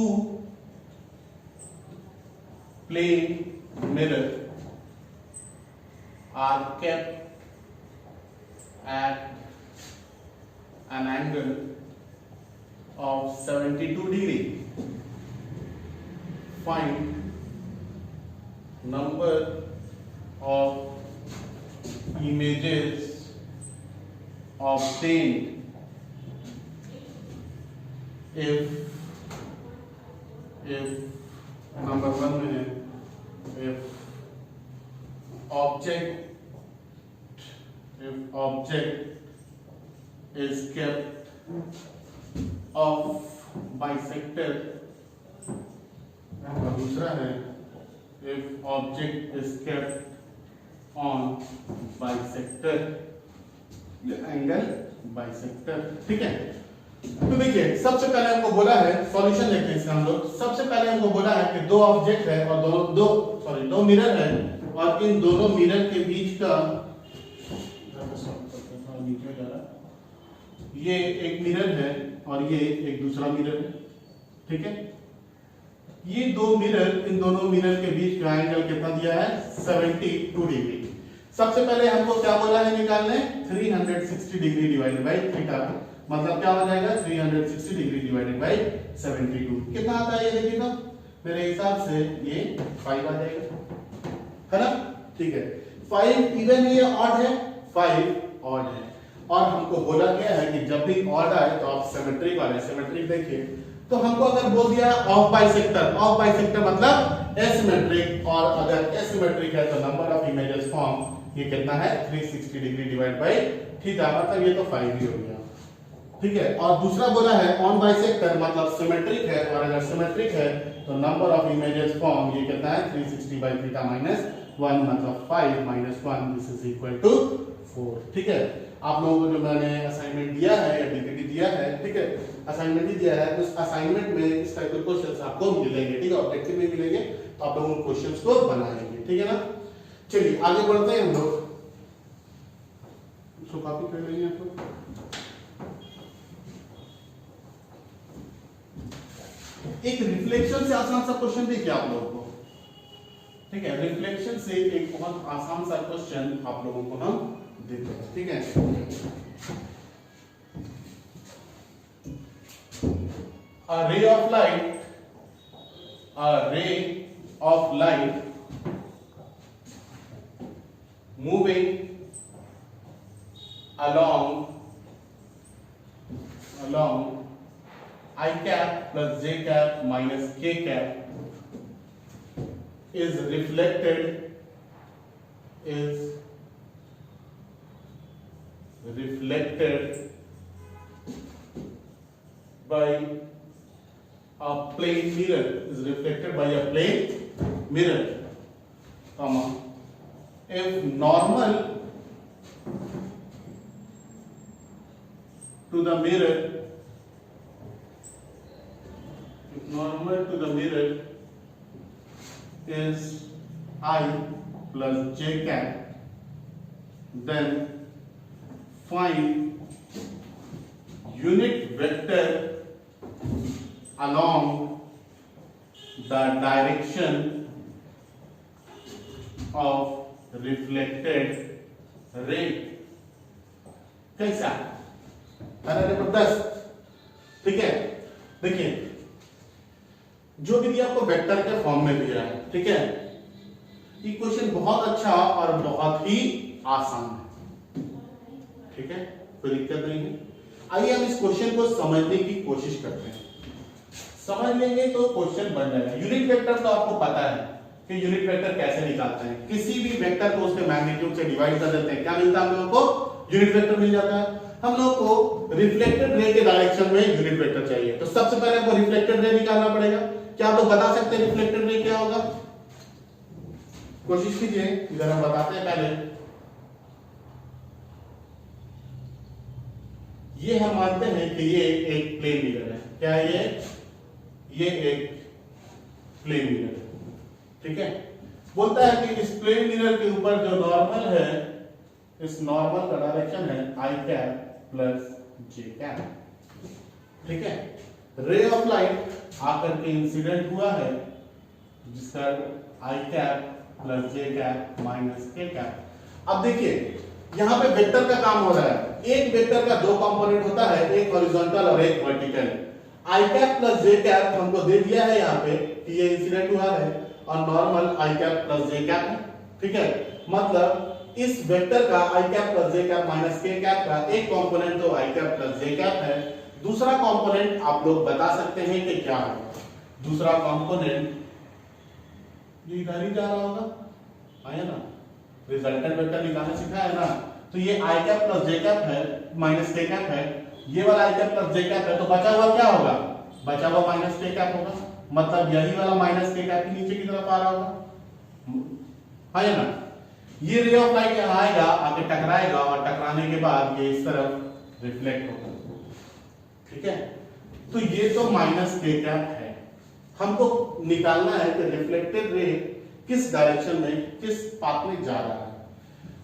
plane mirror are kept at an angle of 72 degree. Find number of images obtained if number one में if object is kept off bisector, और दूसरा है if object is kept on bisector, angle bisector. ठीक है, तो देखिए सबसे पहले हमको बोला है, सॉल्यूशन देखते हैं इसका हम लोग। सबसे पहले हमको बोला है कि दो ऑब्जेक्ट है और दो मिरर है, और इन दोनों मिरर के बीच का ये एक मिरर है और ये एक दूसरा मिरर है। ठीक है, ये दो मिरर, इन दोनों मिरर के बीच का एंगल कितना दिया है? 72 डिग्री। सबसे पहले हमको क्या बोला है निकालने? 360 डिग्री डिवाइडेड बाय थीटा, मतलब क्या हो जाएगा? 360 डिग्री डिवाइडेड बाय 72 कितना आता है? ये देखिए तो मेरे हिसाब से ये 5 आ जाएगा, है ना? ठीक है, 5 इवन है या ऑड है? 5 ऑड है, और हमको बोला गया है कि जब भी ऑड आए तो आप सिमेट्रिक वाले, सिमेट्रिक देखिए तो हमको अगर बोल दिया ऑफ बाइसेक्टर मतलब एसिमेट्रिक, और अगर एसिमेट्रिक है तो नंबर ऑफ इमेजेस फॉर्म ये कितना है? 360 डिग्री डिवाइड बाय थीटा, मतलब ये तो 5 ही हो गया। ठीक है, और दूसरा बोला है ऑन बाइसेक्टर मतलब सिमेट्रिक है, और अगर सिमेट्रिक है तो नंबर ऑफ इमेजेस फॉर्म ये कितना है? 360 बाय थीटा माइनस 1, मतलब 5 minus 1 this is equal to 4। ठीक है, आप लोगों को जो मैंने असाइनमेंट दिया है या डीपीटी दिया है, ठीक है, असाइनमेंट ही दिया है, उस असाइनमेंट में इस टाइप के क्वेश्चंस आपको मिलेंगे। ठीक है, ऑब्जेक्टिव में मिलेंगे, तो आप लोग उन क्वेश्चंस को बनाएंगे। ठीक है ना? चलिए आगे बढ़ते हैं हम लोग। इसको कॉपी कर लेंगे आप लोग। एक रिफ्लेक्शन से आसान सा क्वेश्चन देखिए आप लोगों को। ठीक है, रिफ्लेक्शन से एक बहुत आसान सा क्वेश्चन आप लोगों को हम देखते हैं। ठीक है, a ray of light moving along I cap plus j cap minus k cap is reflected by a plane mirror, comma, if normal to the mirror is I plus j cap, then find unit vector along the direction of reflected ray। कैसा है ना? जबरदस्त। ठीक है, देखिए जो भी दिया आपको वेक्टर के फॉर्म में दिया है। ठीक है, ये क्वेश्चन बहुत अच्छा और बहुत ही आसान है। ठीक है, कोई दिक्कत नहीं है। आइए हम इस क्वेश्चन को समझने की कोशिश करते हैं। समझ लेंगे तो क्वेश्चन बन जाएगा। यूनिट वेक्टर तो आपको पता है कि यूनिट वेक्टर कैसे निकालते हैं। किसी भी वेक्टर को उसके मैग्नीट्यूड से डिवाइड कर देते हैं, क्या मिलता है हम लोगों को? यूनिट वेक्टर मिल जाता है। हम लोग को रिफ्लेक्टेड रे के डायरेक्शन में यूनिट वेक्टर चाहिए, तो सबसे पहले हमको रिफ्लेक्टेड रे निकालना पड़ेगा। क्या आप लोग बता सकते हैं रिफ्लेक्टेड रे क्या होगा? कोशिश कीजिए, इधर हम बताते हैं। पहले ये हम मानते हैं कि ये एक प्लेन मिरर है। क्या है ये एक प्लेन मिरर है। ठीक है, बोलता है कि इस प्लेन मिरर के ऊपर जो नॉर्मल है, इस नॉर्मल का डायरेक्शन है आई कैप प्लस जे कैप। ठीक है, रे ऑफ लाइट आकर के इंसिडेंट हुआ है जिसका आई कैप प्लस जे कैप माइनस के कैप। अब देखिए यहाँ पे वेक्टर का काम हो रहा है। एक वेक्टर का दो कंपोनेंट होता है, एक हॉरिजॉन्टल और एक वर्टिकल। आई कैप प्लस जे कैप हमको दे दिया है यहाँ पे कि ये इंसिडेंट हुआ है और नॉर्मल आई कैप प्लस जे कैप है, ठीक है। मतलब इस वेक्टर का आई कैप प्लस जे कैप माइनस के कैप का एक कंपोनेंट तो आई कैप प्लस जे कैप है, दूसरा कंपोनेंट आप लोग बता सकते हैं कि क्या है। दूसरा कंपोनेंट ये इधर ही जा रहा होगा, है ना, रिजल्टेंट वेक्टर निकालना सीखा है ना। तो ये आई कैप प्लस जे कैप है माइनस के कैप है, ये वाला आई कैप प्लस जे कैप है, तो बचा हुआ क्या होगा, बचा हुआ माइनस के कैप होगा। मतलब यही वाला माइनस के कैप नीचे की तरफ आ रहा होगा, है ना। ये रे ऑफ लाइट यहाँ आएगा, आके टकराएगा और टकराने के बाद ये इस तरफ रिफ्लेक्ट होगा, ठीक है। तो ये तो माइनस के कैप है। हमको निकालना है कि रिफ्लेक्टेड रे किस डायरेक्शन में, किस पाथ में जा रहा है।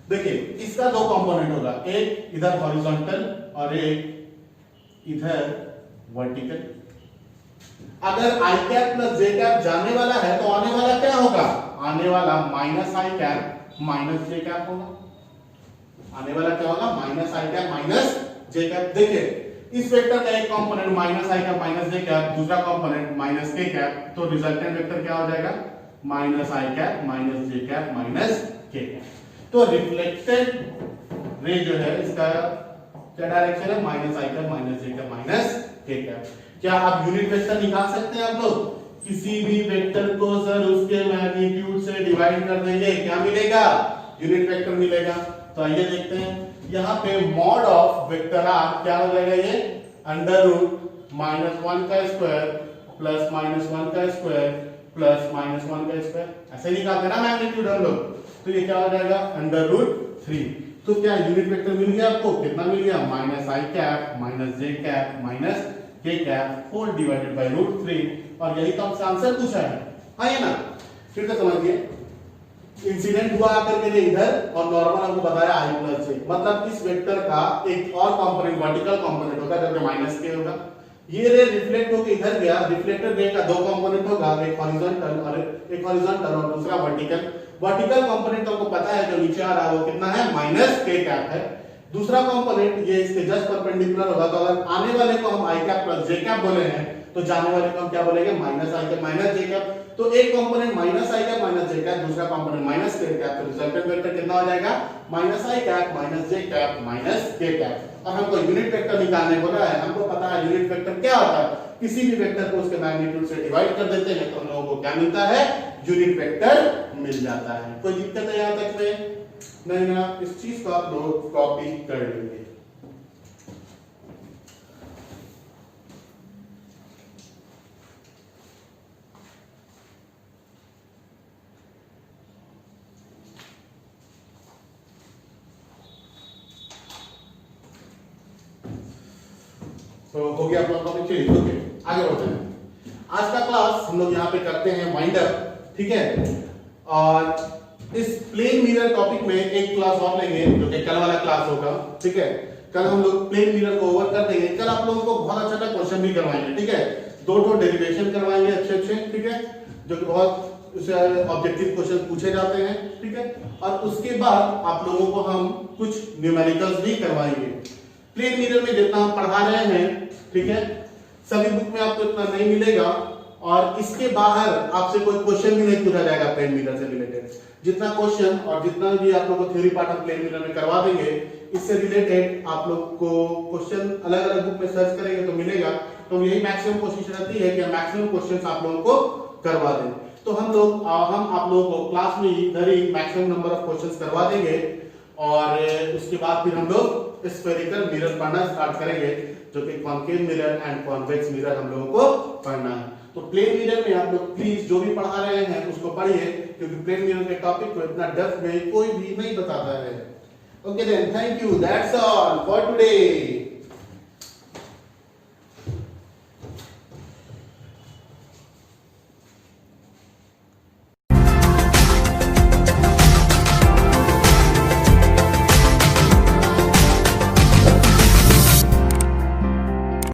देखिए इसका दो कंपोनेंट होगा, एक इधर हॉरिजॉन्टल और एक इधर वर्टिकल। अगर आई कैप प्लस जे कैप जाने वाला है तो आने वाला क्या होगा, आने वाला minus i cap minus j cap होगा। आने वाला क्या होगा, minus i cap minus j cap. देखिए इस वेक्टर का एक component minus i cap minus j cap, दूसरा कंपोनेंट माइनस के कैप, तो रिजल्टेंट वेक्टर क्या हो जाएगा, minus i cap minus j cap minus k cap. तो रिफ्लेक्टेड रे जो है इसका क्या डायरेक्शन है, minus i cap minus j cap minus k cap. क्या आप यूनिट वेक्टर निकाल सकते हैं आप लोग, किसी भी वेक्टर को सर उसके मैग्नीट्यूड से डिवाइड कर देंगे, क्या मिलेगा, यूनिट वेक्टर मिलेगा। तो आइए देखते हैं, यहाँ पे मॉड ऑफ वेक्टर आर क्या हो जाएगा, ये अंडर रूट माइनस 1 का स्क्वायर प्लस माइनस 1 का स्क्वायर प्लस माइनस 1 का स्क्वायर, ऐसे निकालते ना मैग्नीट्यूड हम लोग। तो ये क्या हो जाएगा, अंडर रूट 3। तो क्या यूनिट वेक्टर मिल गया आपको, कितना मिल गया, minus i cap minus j cap minus k cap whole divided by root 3। और यही तो हमसे आंसर पूछा है ना। फिर से समझिए, इंसिडेंट हुआ आकर के इधर और नॉर्मल हमको बताया आई प्लस जे। मतलब इस वेक्टर का एक और कंपोनेंट वर्टिकल कंपोनेंट होगा जब माइनस के होगा। ये रे रिफ्लेक्ट होकर इधर गया, रिफ्लेक्टेड रे का दो कंपोनेंट होगा, एक हॉरिजॉन्टल और दूसरा वर्टिकल। वर्टिकल कंपोनेंट हमको पता है जो नीचे आ रहा है वो कितना है, माइनस के कैप है। दूसरा कंपोनेंट ये इसके जस्ट परपेंडिकुलर होगा। तो अगर आने वाले को हम आई कैप प्लस जे कैप बोले हैं तो जाने वाले को हम क्या बोलेंगे, minus i cap minus j cap. तो एक component minus i cap minus j cap, दूसरा कंपोनेंट माइनस के कैप। तो रिजल्टेंट वेक्टर कितना हो जाएगा, minus i cap minus j cap minus k cap. और हमको यूनिट वेक्टर निकालने बोला है, हमको पता है यूनिट वेक्टर क्या होता है, किसी भी वेक्टर को उसके मैग्नीट्यूड से डिवाइड कर देते हैं तो हम लोगों को क्या मिलता है, यूनिट वेक्टर मिल जाता है। कोई दिक्कत है यहाँ तक में, नहीं ना, इस चीज को आप लोग कॉपी कर लेंगे। तो हो गया अपना टॉपिक, चलिए ओके आगे बढ़ते हैं। आज का क्लास हम लोग यहाँ पे करते हैं वाइंड अप, ठीक है। और इस प्लेन मिरर टॉपिक में एक क्लास और लेंगे जो कि कल वाला क्लास होगा, ठीक है। कल हम लोग प्लेन मिरर को ओवर कर देंगे। कल आप लोगों को बहुत अच्छा क्वेश्चन भी करवाएंगे, ठीक है। दो डेरिवेशन करवाएंगे अच्छे, ठीक है, जो कि बहुत ऑब्जेक्टिव क्वेश्चन पूछे जाते हैं, ठीक है। और उसके बाद आप लोगों को हम कुछ न्यूमेरिकल्स भी करवाएंगे। प्लेन मिरर में जितना हम पढ़ा रहे हैं, ठीक है, सभी बुक में आपको इतना नहीं मिलेगा और इसके बाहर आपसे कोई क्वेश्चन भी नहीं पूछा जाएगा प्लेन मिरर से रिलेटेड। जितना क्वेश्चन और जितना भी आप लोगों को theory part of plane mirror में करवा देंगे, इससे रिलेटेड आप लोग को क्वेश्चन अलग अलग बुक में सर्च करेंगे तो मिलेगा। तो यही मैक्सिमम कोशिश रहती है कि मैक्सिमम क्वेश्चंस आप लोगों को करवा दें। तो हम आप लोगों को क्लास में इधर ही मैक्सिमम नंबर ऑफ क्वेश्चंस करवा देंगे और उसके बाद फिर हम लोग स्फेरिकल मिरर पढ़ना स्टार्ट करेंगे, जो कि concave mirror and convex mirror हम लोगों को पढ़ना है। तो प्लेन मिरर में आप लोग प्लीज जो भी पढ़ा रहे हैं उसको पढ़िए, क्योंकि प्लेन मिरर के टॉपिक को इतना डेप्थ में कोई भी नहीं बताता है। Okay then, thank you, that's all for today.